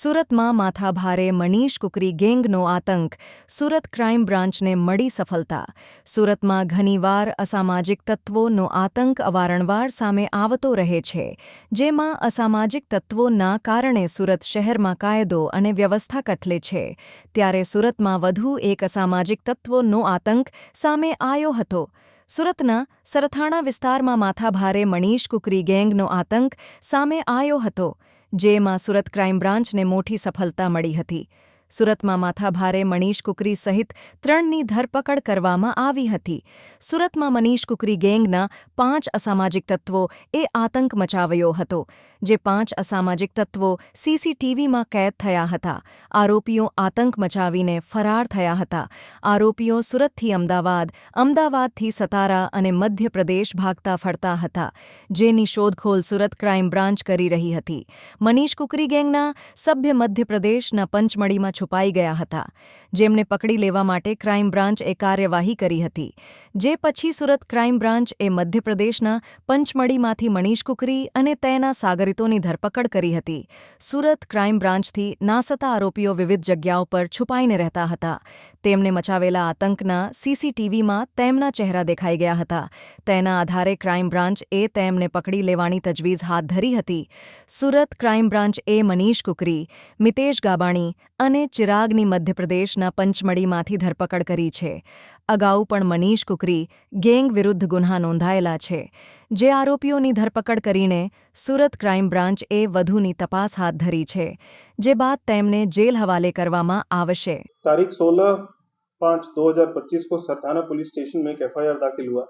સુરતમાં માથાભારે મનીષ કુકરી ગેંગનો આતંક, સુરત ક્રાઇમ બ્રાન્ચને મળી સફળતા. સુરતમાં ઘણીવાર અસામાજિક તત્વોનો આતંક અવારનવાર સામે આવતો રહે છે, જેમાં અસામાજિક તત્વોના કારણે સુરત શહેરમાં કાયદો અને વ્યવસ્થા કથળે છે. ત્યારે સુરતમાં વધુ એક અસામાજિક તત્વોનો આતંક સામે આવ્યો હતો. સુરતના સરથાણા વિસ્તારમાં માથાભારે મનીષ કુકરી ગેંગનો આતંક સામે આવ્યો હતો, જેમાં સુરત ક્રાઇમ બ્રાન્ચને મોટી સફળતા મળી હતી. સુરતમાં માથાભારે મનીષ કુકરી સહિત 3ની ધરપકડ કરવામાં આવી હતી. સુરતમાં મનીષ કુકરી ગેંગના 5 અસામાજિક તત્વોએ આતંક મચાવ્યો હતો, જે 5 અસામાજિક તત્વો સીસીટીવીમાં કેદ થયા હતા. આરોપીઓ આતંક મચાવીને ફરાર થયા હતા. આરોપીઓ સુરતથી અમદાવાદ, અમદાવાદથી સતારા અને મધ્યપ્રદેશ ભાગતા ફરતા હતા, જેની શોધખોળ સુરત ક્રાઇમ બ્રાન્ચ કરી રહી હતી. મનીષ કુકરી ગેંગના સભ્ય મધ્યપ્રદેશના પંચમઢીમાં છુપાઈ ગયા હતા, જેમને પકડી લેવા માટે ક્રાઇમ બ્રાન્ચે કાર્યવાહી કરી હતી. જે પછી સુરત ક્રાઇમ બ્રાન્ચે મધ્યપ્રદેશના પંચમઢીમાંથી મનીષ કુકરી અને તેના સાગરીતોની ધરપકડ કરી હતી. સુરત ક્રાઇમ બ્રાન્ચથી નાસતા આરોપીઓ વિવિધ જગ્યાઓ પર છુપાઈને રહેતા હતા. તેમને મચાવેલા આતંકના સીસીટીવીમાં તેમના ચહેરા દેખાઈ ગયા હતા. તેના આધારે ક્રાઇમ બ્રાન્ચે તેમને પકડી લેવાની તજવીજ હાથ ધરી હતી. સુરત ક્રાઇમ બ્રાન્ચે મનીષ કુકરી, મિતેશ ગાબાણી અને ચિરાગની મધ્યપ્રદેશના પંચમઢીમાંથી ધરપકડ કરી છે. અગાઉ પણ મનીષ કુકરી ગેંગ વિરુદ્ધ ગુન્હા નોંધાયેલા છે, જે આરોપીઓની ધરપકડ કરીને સુરત ક્રાઇમ બ્રાન્ચે વધુની તપાસ હાથ ધરી છે, જે બાદ તેમને જેલ હવાલે કરવામાં આવશે. तारीख 16/5/2025 को सरथाना पुलिस स्टेशन में एक एफआईआर दाखिल हुआ।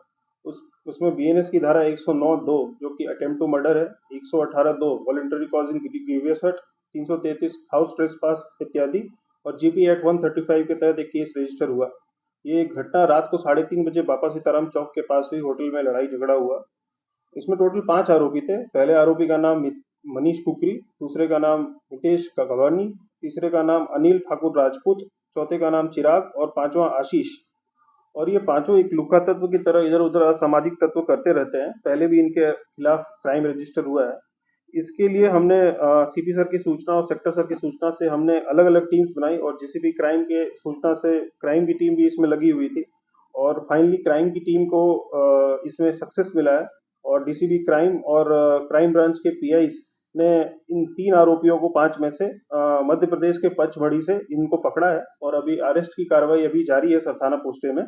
उसमें बीएनएस की धारा 109(2 जो कि अटेम्प्ट टू मर्डर है, 118(2 voluntary causing grievous hurt, 333 house trespass इत्यादि और जीपी एक्ट 135 के तहत एक केस रजिस्टर हुआ। ये घटना रात को 3:30 बजे बापा सीताराम चौक के पास हुई। होटल में लड़ाई झगड़ा हुआ। इसमें टोटल 5 आरोपी थे। पहले आरोपी का नाम मनीष कुकरी, दूसरे का नाम मितेश गगवानी, तीसरे का नाम अनिल ठाकुर राजपूत, चौथे का नाम चिराग और पांचवा आशीष। और ये पांचों एक लुक्का तत्व की तरह इधर उधर असामाजिक तत्व करते रहते हैं। पहले भी इनके खिलाफ क्राइम रजिस्टर हुआ है। इसके लिए हमने सीपी सर की सूचना और सेक्टर सर की सूचना से हमने अलग अलग टीम्स बनाई और जेसीबी क्राइम के सूचना से क्राइम की टीम भी इसमें लगी हुई थी और फाइनली क्राइम की टीम को इसमें सक्सेस मिला है और डीसीबी क्राइम और क्राइम ब्रांच के पीआईज ने इन 3 आरोपियों को 5 में से मध्य प्रदेश के पचमढ़ी से इनको पकड़ा है और अभी अरेस्ट की कार्रवाई अभी जारी है सरथाना पोस्टे में।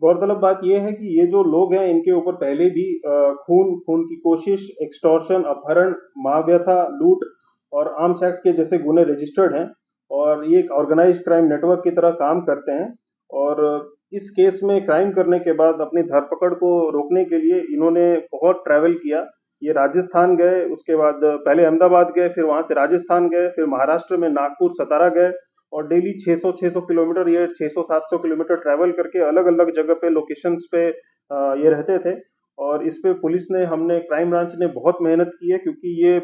गौरतलब बात यह है कि ये जो लोग हैं इनके ऊपर पहले भी खून की कोशिश, एक्सटॉर्शन, अपहरण, महाव्यथा, लूट और आर्म्स एक्ट के जैसे गुने रजिस्टर्ड हैं और ये एक ऑर्गेनाइज्ड क्राइम नेटवर्क की तरह काम करते हैं। और इस केस में क्राइम करने के बाद अपनी धरपकड़ को रोकने के लिए इन्होंने बहुत ट्रैवल किया। ये राजस्थान गए, उसके बाद पहले अहमदाबाद गए, फिर वहां से राजस्थान गए, फिर महाराष्ट्र में नागपुर, सतारा गए और डेली 600 किलोमीटर, ये 600-700 किलोमीटर ट्रैवल करके अलग अलग जगह पे लोकेशंस पे ये रहते थे। और इस पे पुलिस ने, हमने क्राइम ब्रांच ने बहुत मेहनत की है क्योंकि ये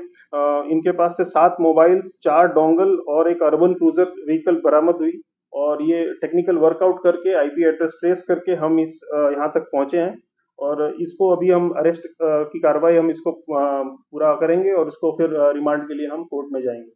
इनके पास से 7 मोबाइल्स, 4 डोंगल और एक अर्बन क्रूजर व्हीकल बरामद हुई और ये टेक्निकल वर्कआउट करके आईपी एड्रेस ट्रेस करके हम इस यहाँ तक पहुंचे हैं। और इसको अभी हम अरेस्ट की कार्रवाई हम इसको पूरा करेंगे और इसको फिर रिमांड के लिए हम कोर्ट में जाएंगे।